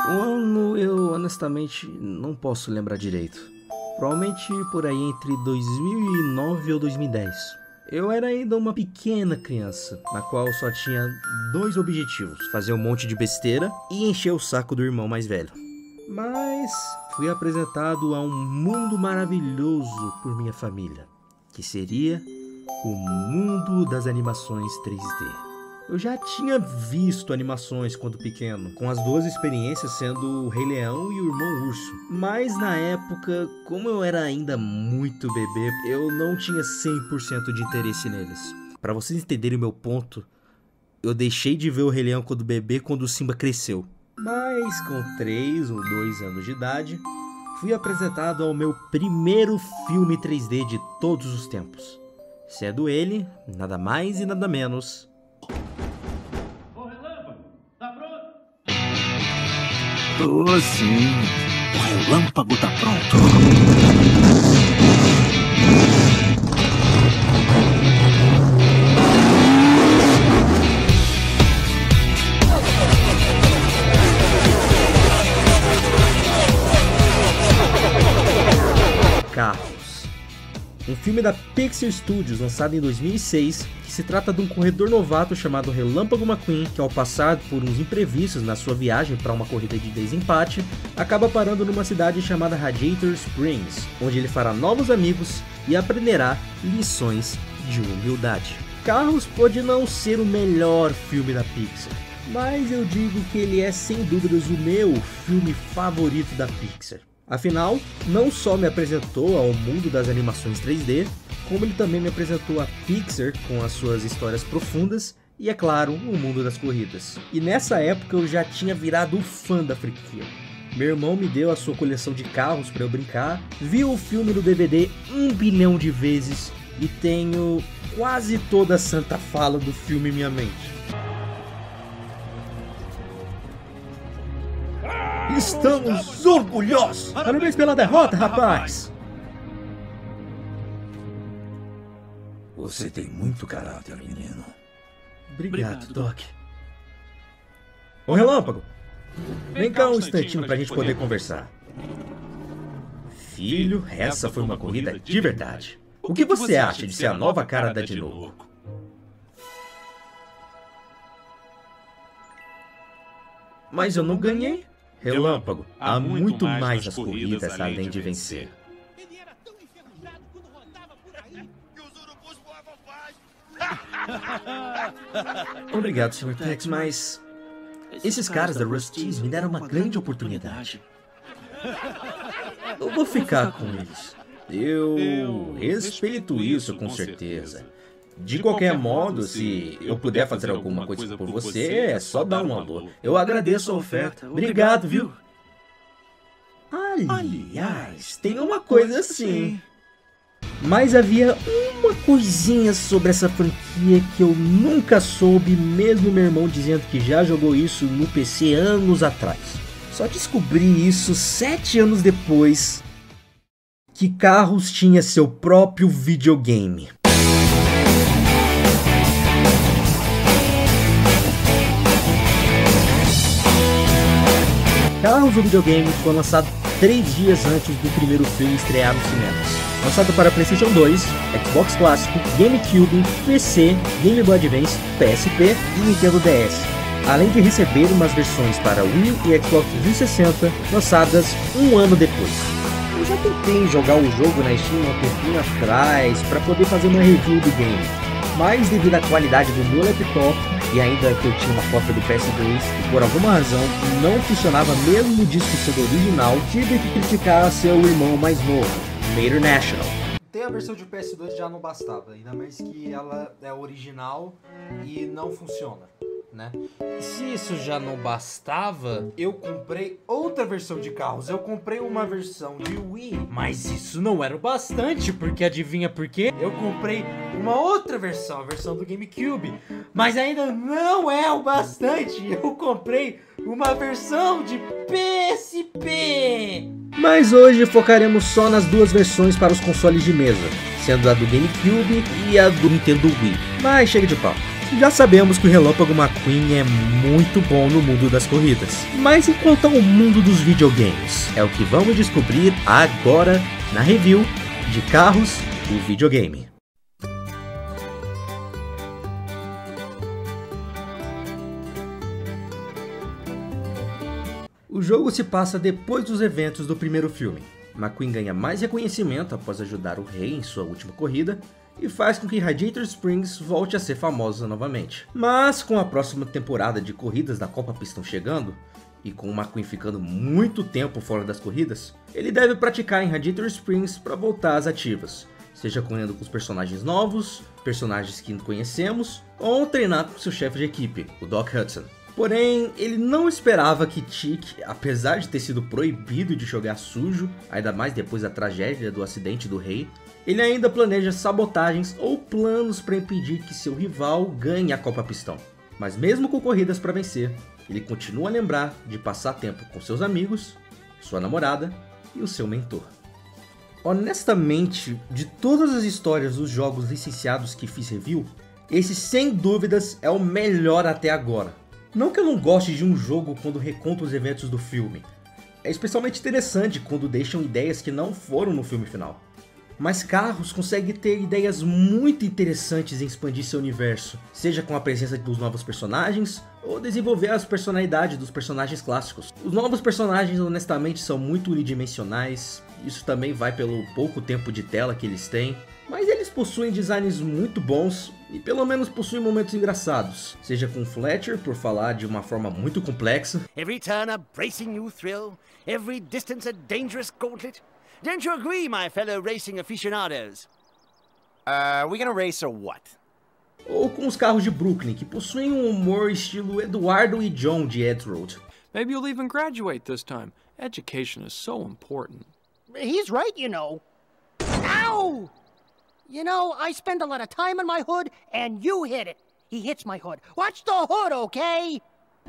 O ano eu honestamente não posso lembrar direito. Provavelmente por aí entre 2009 ou 2010. Eu era ainda uma pequena criança, na qual só tinha dois objetivos: fazer um monte de besteira e encher o saco do irmão mais velho. Mas fui apresentado a um mundo maravilhoso por minha família, que seria o mundo das animações 3D. Eu já tinha visto animações quando pequeno, com as duas experiências sendo o Rei Leão e o Irmão Urso. Mas na época, como eu era ainda muito bebê, eu não tinha 100% de interesse neles. Para vocês entenderem o meu ponto, eu deixei de ver o Rei Leão quando bebê quando o Simba cresceu. Mas com 3 ou 2 anos de idade, fui apresentado ao meu primeiro filme 3D de todos os tempos. Sendo ele, nada mais e nada menos... Tô sim. O relâmpago tá pronto. Carros. Um filme da Pixar Studios lançado em 2006, que se trata de um corredor novato chamado Relâmpago McQueen, que ao passar por uns imprevistos na sua viagem para uma corrida de desempate, acaba parando numa cidade chamada Radiator Springs, onde ele fará novos amigos e aprenderá lições de humildade. Carros pode não ser o melhor filme da Pixar, mas eu digo que ele é sem dúvidas o meu filme favorito da Pixar. Afinal, não só me apresentou ao mundo das animações 3D, como ele também me apresentou a Pixar com as suas histórias profundas e, é claro, o mundo das corridas. E nessa época eu já tinha virado fã da franquia. Meu irmão me deu a sua coleção de carros para eu brincar, vi o filme no DVD 1 bilhão de vezes e tenho quase toda a santa fala do filme em minha mente. Estamos orgulhosos! Parabéns pela derrota, rapaz! Você tem muito caráter, menino. Obrigado, Doc. Ô Relâmpago, vem cá um instantinho pra gente poder conversar. Filho, essa foi uma corrida de verdade. O que você acha de ser a nova cara da Dino? Mas eu não ganhei. Relâmpago, há muito mais nas corridas além de vencer. Ele era tão enferrujado quando rodava por aí que os urubus voavam fácil. Obrigado, Sr. Tex, mas... esses caras da Rust-eze me deram uma grande oportunidade. Eu vou ficar com eles. Eu respeito isso com certeza. De qualquer modo, se eu puder fazer alguma coisa por você, é só dar um alô. Eu agradeço a oferta. Obrigado, viu? Aliás, tem uma coisa assim. Mas havia uma coisinha sobre essa franquia que eu nunca soube, mesmo meu irmão dizendo que já jogou isso no PC anos atrás. Só descobri isso 7 anos depois que Carros tinha seu próprio videogame. Carros, o videogame, foi lançado 3 dias antes do primeiro filme estrear nos cinemas. Lançado para PlayStation 2, Xbox Clássico, GameCube, PC, Game Boy Advance, PSP e Nintendo DS. Além de receber umas versões para Wii e Xbox 360, lançadas um ano depois. Eu já tentei jogar o jogo na Steam um tempinho atrás para poder fazer uma review do game, mas devido à qualidade do meu laptop e ainda que eu tinha uma cópia do PS2 e por alguma razão não funcionava mesmo o disco sendo original, tive que criticar seu irmão mais novo, Mater National. Ter a versão de PS2 já não bastava, ainda mais que ela é original e não funciona, né? E se isso já não bastava, eu comprei outra versão de Carros. Eu comprei uma versão de Wii, mas isso não era o bastante, porque adivinha por quê? Eu comprei uma outra versão, a versão do GameCube, mas ainda não é o bastante. Eu comprei uma versão de PSP. Mas hoje focaremos só nas duas versões para os consoles de mesa, sendo a do GameCube e a do Nintendo Wii. Mas chega de papo. Já sabemos que o Relâmpago McQueen é muito bom no mundo das corridas, mas enquanto ao mundo dos videogames, é o que vamos descobrir agora na review de Carros, o videogame. O jogo se passa depois dos eventos do primeiro filme. McQueen ganha mais reconhecimento após ajudar o rei em sua última corrida, e faz com que Radiator Springs volte a ser famosa novamente. Mas com a próxima temporada de corridas da Copa Pistão chegando, e com o McQueen ficando muito tempo fora das corridas, ele deve praticar em Radiator Springs para voltar às ativas, seja correndo com os personagens novos, personagens que conhecemos, ou treinar com seu chefe de equipe, o Doc Hudson. Porém, ele não esperava que Chick, apesar de ter sido proibido de jogar sujo, ainda mais depois da tragédia do acidente do rei, ele ainda planeja sabotagens ou planos para impedir que seu rival ganhe a Copa Pistão. Mas mesmo com corridas para vencer, ele continua a lembrar de passar tempo com seus amigos, sua namorada e o seu mentor. Honestamente, de todas as histórias dos jogos licenciados que fiz review, esse sem dúvidas é o melhor até agora. Não que eu não goste de um jogo quando reconta os eventos do filme, é especialmente interessante quando deixam ideias que não foram no filme final. Mas Carros consegue ter ideias muito interessantes em expandir seu universo, seja com a presença dos novos personagens, ou desenvolver as personalidades dos personagens clássicos. Os novos personagens honestamente são muito unidimensionais, isso também vai pelo pouco tempo de tela que eles têm, mas eles possuem designs muito bons e pelo menos possuem momentos engraçados, seja com Fletcher por falar de uma forma muito complexa. Every turn a bracing new thrill, every distance a dangerous gauntlet. Don't you agree, my fellow racing aficionados? We gonna race or what? Ou com os carros de Brooklyn, que possuem um humor estilo Eduardo e John de Ed Road. Maybe you'll even graduate this time. Education is so important. He's right, you know. Ow! You know, I spend a lot of time on my hood, and you hit it. He hits my hood. Watch the hood, okay?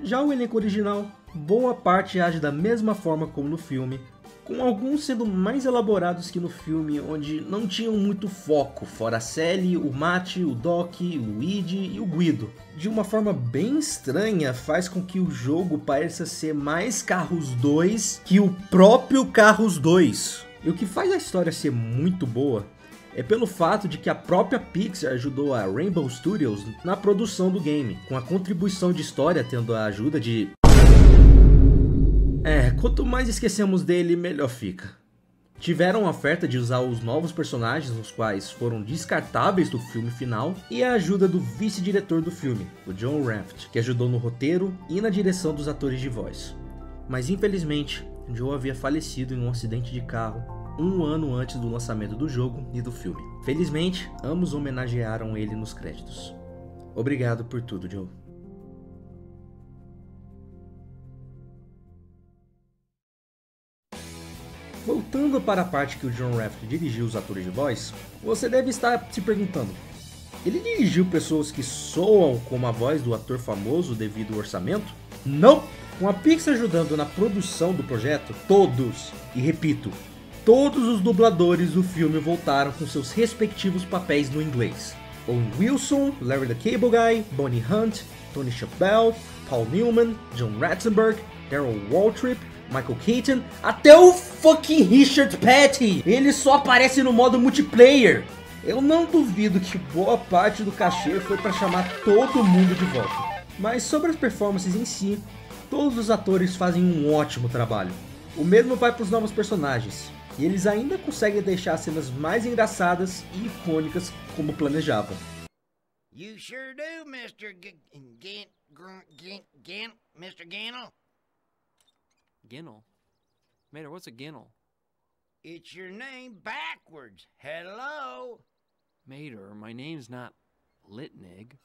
Já o elenco original, boa parte age da mesma forma como no filme, com alguns sendo mais elaborados que no filme, onde não tinham muito foco, fora a Sally, o Matt, o Doc, o Luigi e o Guido. De uma forma bem estranha, faz com que o jogo pareça ser mais Carros 2 que o próprio Carros 2. E o que faz a história ser muito boa é pelo fato de que a própria Pixar ajudou a Rainbow Studios na produção do game, com a contribuição de história tendo a ajuda de... quanto mais esquecemos dele, melhor fica. Tiveram a oferta de usar os novos personagens, os quais foram descartáveis do filme final, e a ajuda do vice-diretor do filme, o John Raft, que ajudou no roteiro e na direção dos atores de voz. Mas infelizmente, Joe havia falecido em um acidente de carro 1 ano antes do lançamento do jogo e do filme. Felizmente, ambos homenagearam ele nos créditos. Obrigado por tudo, Joe. Voltando para a parte que o John Raft dirigiu os atores de voz, você deve estar se perguntando: ele dirigiu pessoas que soam como a voz do ator famoso devido ao orçamento? Não! Com a Pixar ajudando na produção do projeto, todos, e repito, todos os dubladores do filme voltaram com seus respectivos papéis no inglês. Owen Wilson, Larry the Cable Guy, Bonnie Hunt, Tony Schappell, Paul Newman, John Ratzenberg, Darryl Waltrip, Michael Keaton, até o fucking Richard Petty! Ele só aparece no modo multiplayer! Eu não duvido que boa parte do cachê foi para chamar todo mundo de volta. Mas sobre as performances em si, todos os atores fazem um ótimo trabalho. O mesmo vai para os novos personagens, e eles ainda conseguem deixar as cenas mais engraçadas e icônicas como planejavam. You sure do, Mr. Mr. Ginnell. Ginnell? Mater, what's a Ginnell? It's your name backwards. Hello? Mater, my name's not Litnig.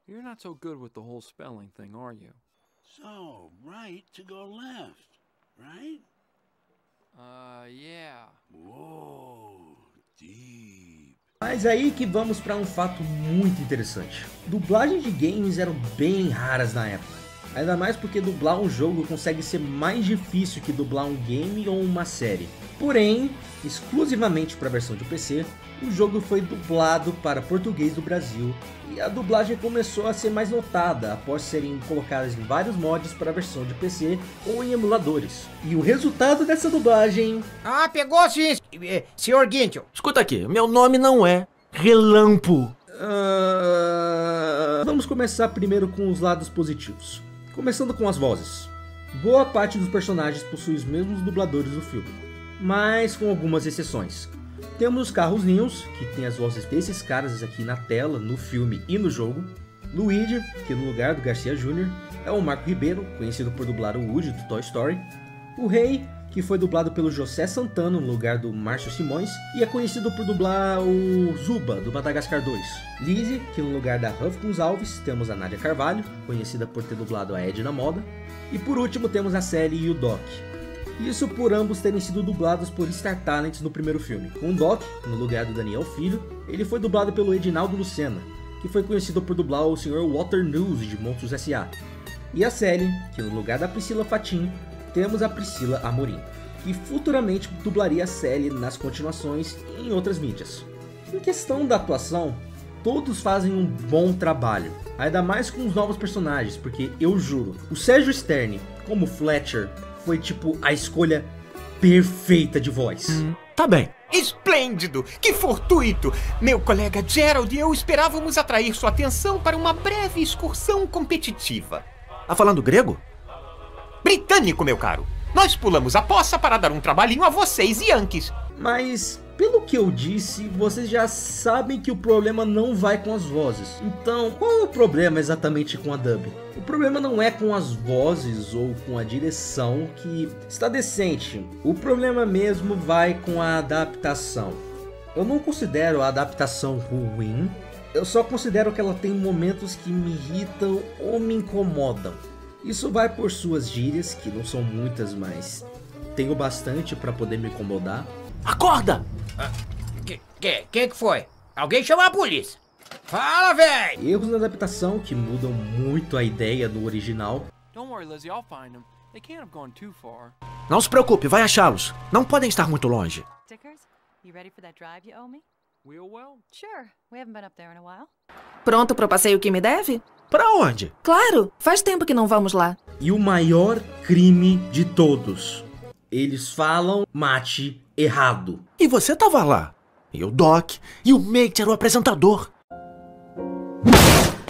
You're not so good with the whole spelling thing, are you? So, right to go left, right? Yeah. Whoa, deep. Mas aí que vamos para um fato muito interessante. Dublagens de games eram bem raras na época. Ainda mais porque dublar um jogo consegue ser mais difícil que dublar um game ou uma série. Porém, exclusivamente para a versão de PC, o jogo foi dublado para português do Brasil e a dublagem começou a ser mais notada após serem colocadas em vários mods para a versão de PC ou em emuladores. E o resultado dessa dublagem... Ah, pegou sim, Sr. Guincho. Escuta aqui, meu nome não é Relampo. Vamos começar primeiro com os lados positivos. Começando com as vozes. Boa parte dos personagens possui os mesmos dubladores do filme, mas com algumas exceções. Temos os Carros-ninhos, que tem as vozes desses caras aqui na tela, no filme e no jogo. Luigi, que no lugar do Garcia Jr. é o Marco Ribeiro, conhecido por dublar o Woody do Toy Story. O Rei, que foi dublado pelo José Santana no lugar do Márcio Simões e é conhecido por dublar o Zuba do Madagascar 2. Lizzie, que no lugar da Ruff Gonçalves temos a Nádia Carvalho, conhecida por ter dublado a Edna Moda. E por último temos a Sally e o Doc. Isso por ambos terem sido dublados por Star Talents no primeiro filme. Com o Doc, no lugar do Daniel Filho, ele foi dublado pelo Edinaldo Lucena, que foi conhecido por dublar o Sr. Waternoose de Monstros S.A. E a Sally, que no lugar da Priscila Fatin, temos a Priscila Amorim, que futuramente dublaria a Sally nas continuações e em outras mídias. Em questão da atuação, todos fazem um bom trabalho, ainda mais com os novos personagens, porque eu juro, o Sérgio Sterne como Fletcher foi tipo a escolha perfeita de voz. Tá bem. Esplêndido! Que fortuito! Meu colega Gerald e eu esperávamos atrair sua atenção para uma breve excursão competitiva. Tá falando grego? Britânico, meu caro! Nós pulamos a poça para dar um trabalhinho a vocês, Yankees. Mas, pelo que eu disse, vocês já sabem que o problema não vai com as vozes. Então, qual é o problema exatamente com a dub? O problema não é com as vozes ou com a direção, que está decente. O problema mesmo vai com a adaptação. Eu não considero a adaptação ruim, eu só considero que ela tem momentos que me irritam ou me incomodam. Isso vai por suas gírias, que não são muitas, mas tenho bastante para poder me incomodar. Acorda! Quem que foi? Alguém chamou a polícia. Fala, véi! Erros na adaptação que mudam muito a ideia do original. Don't worry, Lizzie, I'll find them. They can't have gone too far. Não se preocupe, vai achá-los. Não podem estar muito longe. Stickers? You ready for that drive you owe me? Will well? Sure. We haven't been up there in a while. Pronto pro passeio que me deve? Pra onde? Claro, faz tempo que não vamos lá. E o maior crime de todos. Eles falam mate errado. E você tava lá. E o Doc, e o Mate era o apresentador.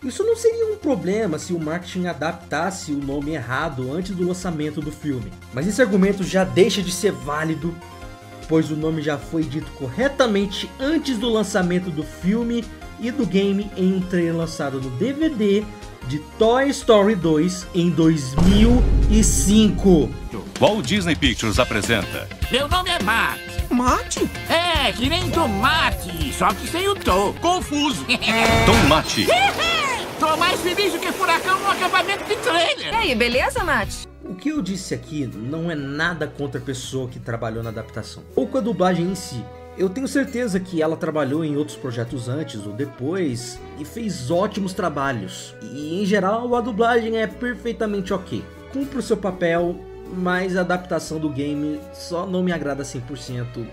Isso não seria um problema se o marketing adaptasse o nome errado antes do lançamento do filme. Mas esse argumento já deixa de ser válido, pois o nome já foi dito corretamente antes do lançamento do filme e do game em um trailer lançado no DVD de Toy Story 2 em 2005. Walt Disney Pictures apresenta. Meu nome é Matt. Mate? É, que nem tomate, só que sem o tô. Confuso. Tomate. Tô mais feliz do que furacão no acampamento de trailer. E aí, beleza, Matt? O que eu disse aqui não é nada contra a pessoa que trabalhou na adaptação, ou com a dublagem em si. Eu tenho certeza que ela trabalhou em outros projetos antes ou depois e fez ótimos trabalhos. E em geral a dublagem é perfeitamente ok. Cumpre o seu papel, mas a adaptação do game só não me agrada 100%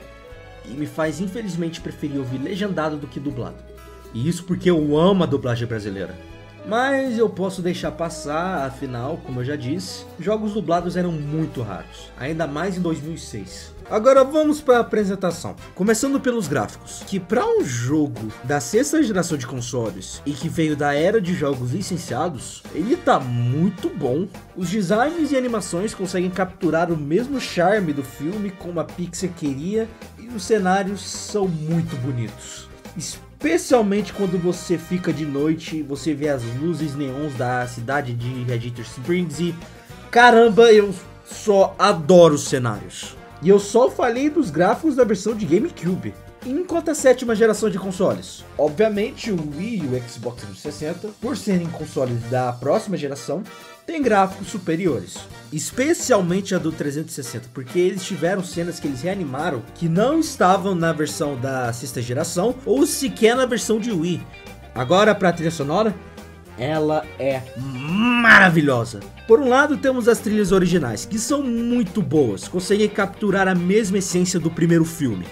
e me faz infelizmente preferir ouvir legendado do que dublado. E isso porque eu amo a dublagem brasileira. Mas eu posso deixar passar, afinal, como eu já disse, jogos dublados eram muito raros, ainda mais em 2006. Agora vamos para a apresentação, começando pelos gráficos, que para um jogo da sexta geração de consoles e que veio da era de jogos licenciados, ele tá muito bom. Os designs e animações conseguem capturar o mesmo charme do filme como a Pixar queria e os cenários são muito bonitos. Especialmente quando você fica de noite e você vê as luzes neons da cidade de Regenter Springs e caramba, eu só adoro os cenários. E eu só falei dos gráficos da versão de GameCube. Enquanto a sétima geração de consoles, obviamente o Wii e o Xbox 360, por serem consoles da próxima geração, tem gráficos superiores, especialmente a do 360, porque eles tiveram cenas que eles reanimaram que não estavam na versão da sexta geração ou sequer na versão de Wii. Agora para a trilha sonora, ela é maravilhosa. Por um lado, temos as trilhas originais, que são muito boas, conseguem capturar a mesma essência do primeiro filme.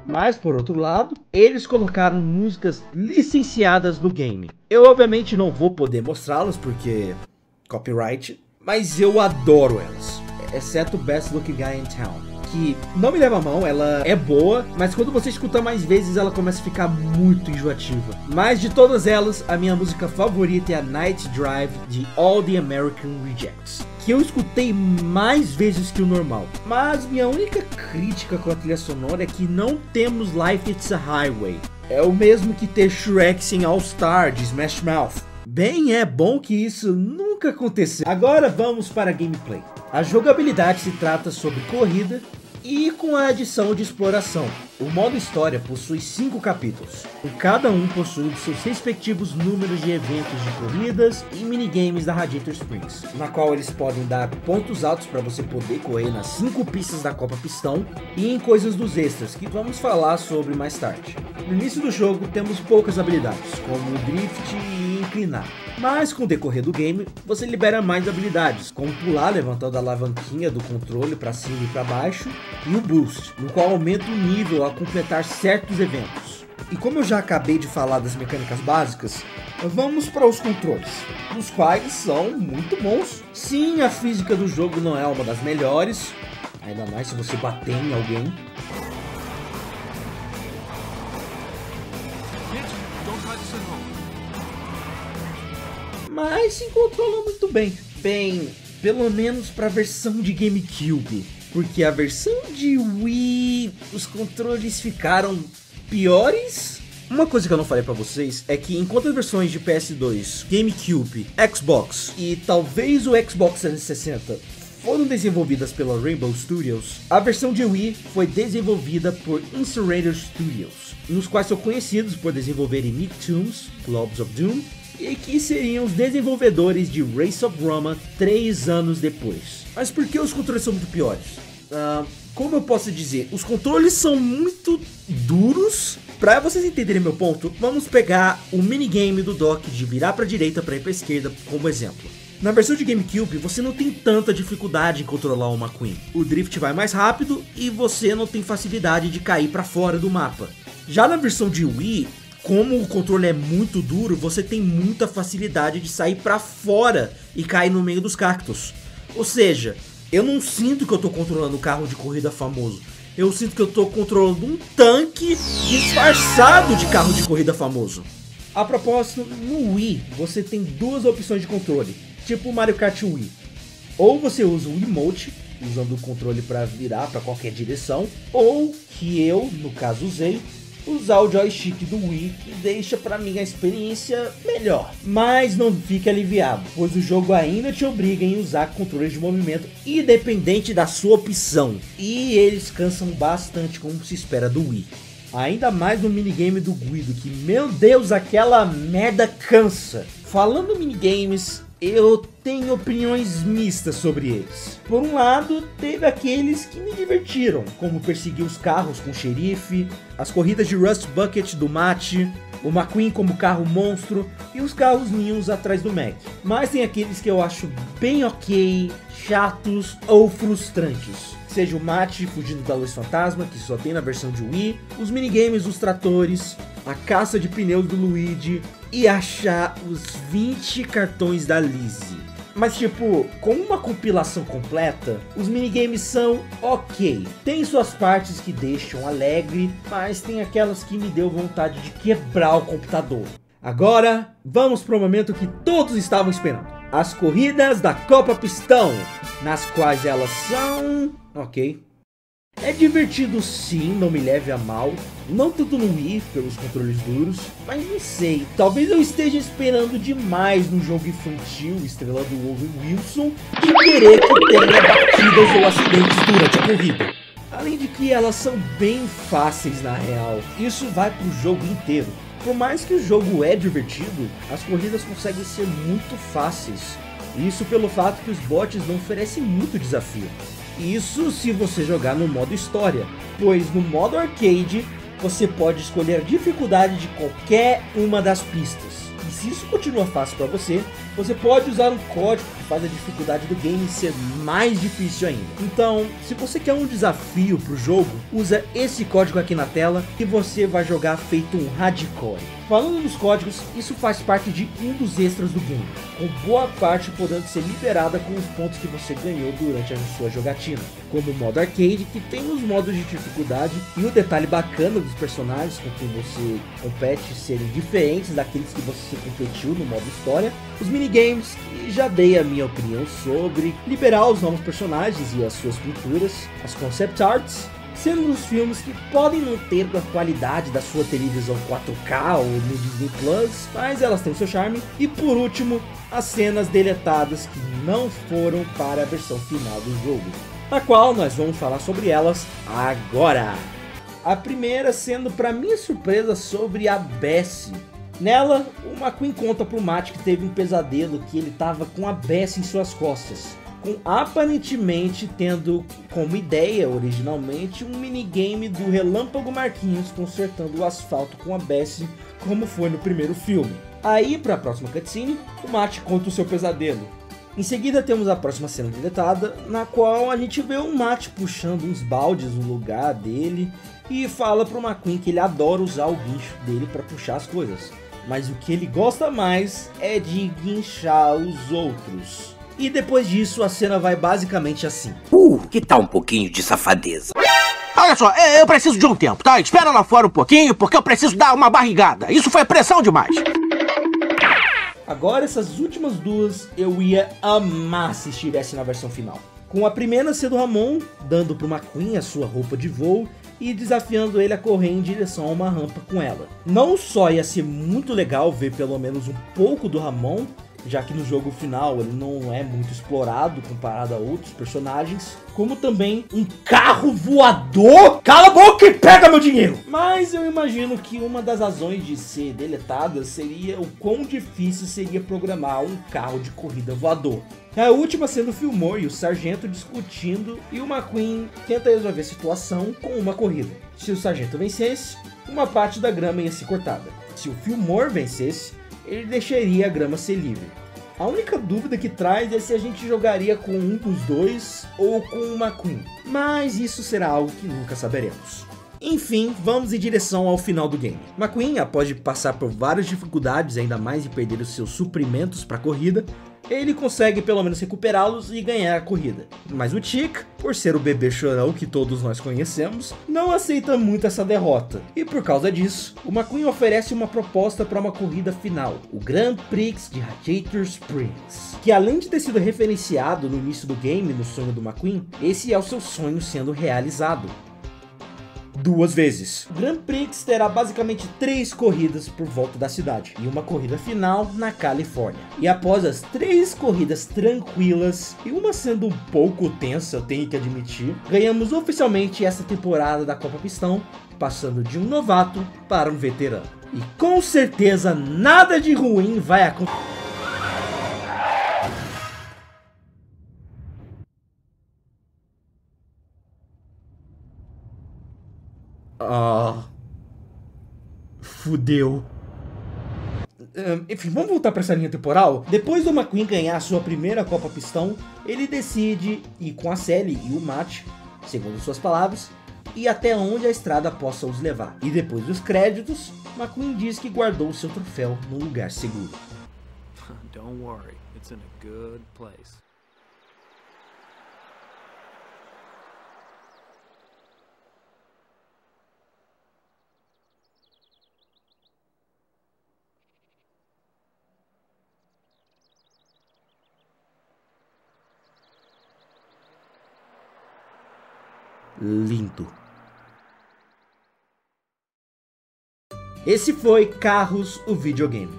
Mas, por outro lado, eles colocaram músicas licenciadas no game. Eu obviamente não vou poder mostrá-las porque copyright, mas eu adoro elas. Exceto Best Looking Guy in Town, que não me leva a mão, ela é boa, mas quando você escuta mais vezes ela começa a ficar muito enjoativa. Mas de todas elas, a minha música favorita é a Night Drive de All the American Rejects, que eu escutei mais vezes que o normal. Mas minha única crítica com a trilha sonora é que não temos Life It's a Highway. É o mesmo que ter Shrek sem All Star de Smash Mouth. Bem, é bom que isso nunca aconteceu. Agora vamos para a gameplay. A jogabilidade se trata sobre corrida e com a adição de exploração. O modo história possui 5 capítulos, e cada um possuindo seus respectivos números de eventos de corridas e minigames da Radiator Springs, na qual eles podem dar pontos altos para você poder correr nas 5 pistas da Copa Pistão e em coisas dos extras, que vamos falar sobre mais tarde. No início do jogo temos poucas habilidades, como o drift e inclinar. Mas com o decorrer do game, você libera mais habilidades, como pular levantando a alavanquinha do controle para cima e para baixo, e o boost, no qual aumenta o nível ao completar certos eventos. E como eu já acabei de falar das mecânicas básicas, vamos para os controles, os quais são muito bons. Sim, a física do jogo não é uma das melhores, ainda mais se você bater em alguém. Mas se controla muito bem. Bem, pelo menos para a versão de GameCube. Porque a versão de Wii, os controles ficaram piores. Uma coisa que eu não falei pra vocês é que enquanto as versões de PS2, GameCube, Xbox e talvez o Xbox 360 foram desenvolvidas pela Rainbow Studios, a versão de Wii foi desenvolvida por Incinerator Studios, nos quais são conhecidos por desenvolverem Nicktoons, Globes of Doom, e que seriam os desenvolvedores de Race of Roma 3 anos depois. Mas por que os controles são muito piores? Como eu posso dizer, os controles são muito duros. Para vocês entenderem meu ponto, vamos pegar o minigame do Doc de virar para a direita para ir para a esquerda como exemplo. Na versão de GameCube, você não tem tanta dificuldade em controlar o McQueen. O drift vai mais rápido e você não tem facilidade de cair para fora do mapa. Já na versão de Wii, como o controle é muito duro, você tem muita facilidade de sair para fora e cair no meio dos cactos. Ou seja, eu não sinto que eu tô controlando um carro de corrida famoso. Eu sinto que eu tô controlando um tanque disfarçado de carro de corrida famoso. A propósito, no Wii você tem 2 opções de controle, tipo o Mario Kart Wii. Ou você usa o emote, usando o controle para virar para qualquer direção, ou, que eu, no caso, usei, usar o joystick do Wii, que deixa pra mim a experiência melhor. Mas não fique aliviado, pois o jogo ainda te obriga em usar controles de movimento independente da sua opção. E eles cansam bastante, como se espera do Wii. Ainda mais no minigame do Guido, que, meu Deus, aquela merda cansa. Falando em minigames, eu tenho opiniões mistas sobre eles. Por um lado, teve aqueles que me divertiram, como perseguir os carros com o xerife, as corridas de Rust Bucket do Mate, o McQueen como carro monstro e os carros ninhos atrás do Mac. Mas tem aqueles que eu acho bem ok, chatos ou frustrantes. Seja o Mate fugindo da luz fantasma, que só tem na versão de Wii, os minigames dos tratores, a caça de pneus do Luigi e achar os 20 cartões da Lizzie. Mas tipo, com uma compilação completa, os minigames são ok. Tem suas partes que deixam alegre, mas tem aquelas que me deu vontade de quebrar o computador. Agora, vamos para o momento que todos estavam esperando. As corridas da Copa Pistão, nas quais elas são... ok. É divertido sim, não me leve a mal, não tanto no Wii pelos controles duros, mas não sei, talvez eu esteja esperando demais no jogo infantil estrelando o Owen Wilson de querer que tenha batidas ou acidentes durante a corrida. Além de que elas são bem fáceis na real, isso vai pro jogo inteiro. Por mais que o jogo é divertido, as corridas conseguem ser muito fáceis. Isso pelo fato que os bots não oferecem muito desafio. Isso se você jogar no modo história, pois no modo arcade você pode escolher a dificuldade de qualquer uma das pistas. E se isso continua fácil para você, você pode usar um código que faz a dificuldade do game ser mais difícil ainda. Então, se você quer um desafio para o jogo, usa esse código aqui na tela e você vai jogar feito um hardcore. Falando nos códigos, isso faz parte de um dos extras do game, com boa parte podendo ser liberada com os pontos que você ganhou durante a sua jogatina, como o modo arcade, que tem os modos de dificuldade e o detalhe bacana dos personagens com quem você compete serem diferentes daqueles que você competiu no modo história, os minigames, que já dei a minha opinião sobre, liberar os novos personagens e as suas pinturas, as concept arts, sendo nos filmes que podem não ter a qualidade da sua televisão 4K ou no Disney Plus, mas elas têm o seu charme. E por último, as cenas deletadas que não foram para a versão final do jogo, a qual nós vamos falar sobre elas agora. A primeira sendo, para minha surpresa, sobre a Bessie. Nela, o McQueen conta pro Matt que teve um pesadelo que ele tava com a Bessie em suas costas, com aparentemente tendo como ideia originalmente um minigame do Relâmpago Marquinhos consertando o asfalto com a Bessie, como foi no primeiro filme. Aí, para a próxima cutscene, o Matt conta o seu pesadelo. Em seguida temos a próxima cena deletada, na qual a gente vê o Matt puxando uns baldes no lugar dele e fala pro McQueen que ele adora usar o guincho dele para puxar as coisas, mas o que ele gosta mais é de guinchar os outros. E depois disso a cena vai basicamente assim. Que tal um pouquinho de safadeza? Olha só, eu preciso de um tempo, tá? Espera lá fora um pouquinho, porque eu preciso dar uma barrigada. Isso foi pressão demais. Agora essas últimas duas eu ia amar se estivesse na versão final. Com a primeira sendo Ramon, dando pro McQueen a sua roupa de voo e desafiando ele a correr em direção a uma rampa com ela. Não só ia ser muito legal ver pelo menos um pouco do Ramon, já que no jogo final ele não é muito explorado comparado a outros personagens, como também um carro voador. Cala a boca e pega meu dinheiro! Mas eu imagino que uma das razões de ser deletada seria o quão difícil seria programar um carro de corrida voador. A última sendo o Fillmore e o sargento discutindo, e o McQueen tenta resolver a situação com uma corrida. Se o sargento vencesse, uma parte da grama ia ser cortada. Se o Fillmore vencesse, ele deixaria a grama ser livre. A única dúvida que traz é se a gente jogaria com um dos dois ou com o McQueen, mas isso será algo que nunca saberemos. Enfim, vamos em direção ao final do game. McQueen, após de passar por várias dificuldades, ainda mais de perder os seus suprimentos para a corrida, ele consegue pelo menos recuperá-los e ganhar a corrida. Mas o Chick, por ser o bebê chorão que todos nós conhecemos, não aceita muito essa derrota. E por causa disso, o McQueen oferece uma proposta para uma corrida final, o Grand Prix de Radiator Springs, que além de ter sido referenciado no início do game no sonho do McQueen, esse é o seu sonho sendo realizado. 2 vezes. O Grand Prix terá basicamente 3 corridas por volta da cidade e uma corrida final na Califórnia. E após as 3 corridas tranquilas e uma sendo um pouco tensa, eu tenho que admitir, ganhamos oficialmente essa temporada da Copa Pistão, passando de um novato para um veterano. E com certeza nada de ruim vai acontecer. Fudeu. Enfim, vamos voltar para essa linha temporal. Depois do McQueen ganhar a sua primeira Copa Pistão, ele decide ir com a Sally e o Matt, segundo suas palavras, e até onde a estrada possa os levar. E depois dos créditos, McQueen diz que guardou seu troféu num lugar seguro. Don't worry, it's in a good place. lindo. Esse foi Carros, o videogame.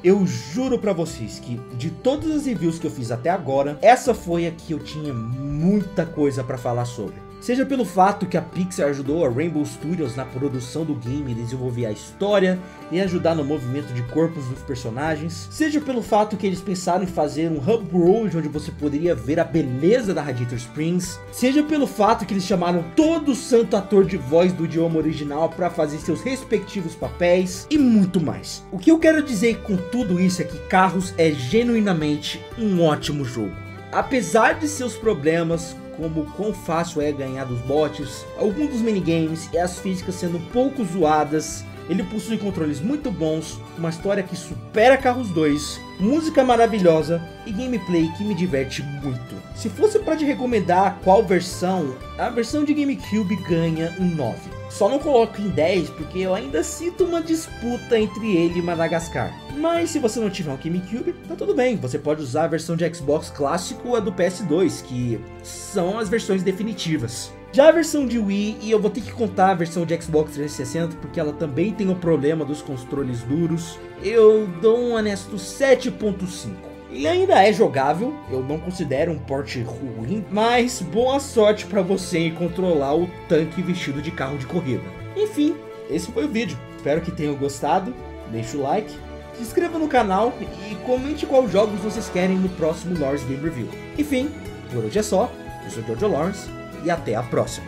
Eu juro pra vocês que de todas as reviews que eu fiz até agora, essa foi a que eu tinha muita coisa pra falar sobre. Seja pelo fato que a Pixar ajudou a Rainbow Studios na produção do game e desenvolver a história e ajudar no movimento de corpos dos personagens, seja pelo fato que eles pensaram em fazer um hub world onde você poderia ver a beleza da Radiator Springs, seja pelo fato que eles chamaram todo santo ator de voz do idioma original para fazer seus respectivos papéis e muito mais. O que eu quero dizer com tudo isso é que Carros é genuinamente um ótimo jogo. Apesar de seus problemas, como o quão fácil é ganhar dos bots, alguns dos minigames e as físicas sendo um pouco zoadas, ele possui controles muito bons, uma história que supera Carros 2, música maravilhosa e gameplay que me diverte muito. Se fosse para te recomendar qual versão, a versão de GameCube ganha um 9. Só não coloco em 10 porque eu ainda sinto uma disputa entre ele e Madagascar. Mas se você não tiver um GameCube, tá tudo bem, você pode usar a versão de Xbox clássico ou a do PS2, que são as versões definitivas. Já a versão de Wii, e eu vou ter que contar a versão de Xbox 360 porque ela também tem o problema dos controles duros, eu dou um honesto 7.5. Ele ainda é jogável, eu não considero um port ruim, mas boa sorte pra você em controlar o tanque vestido de carro de corrida. Enfim, esse foi o vídeo, espero que tenham gostado, deixe o like, se inscreva no canal e comente quais jogos vocês querem no próximo Lawrence Game Review. Enfim, por hoje é só, eu sou Jojo Lawrence e até a próxima.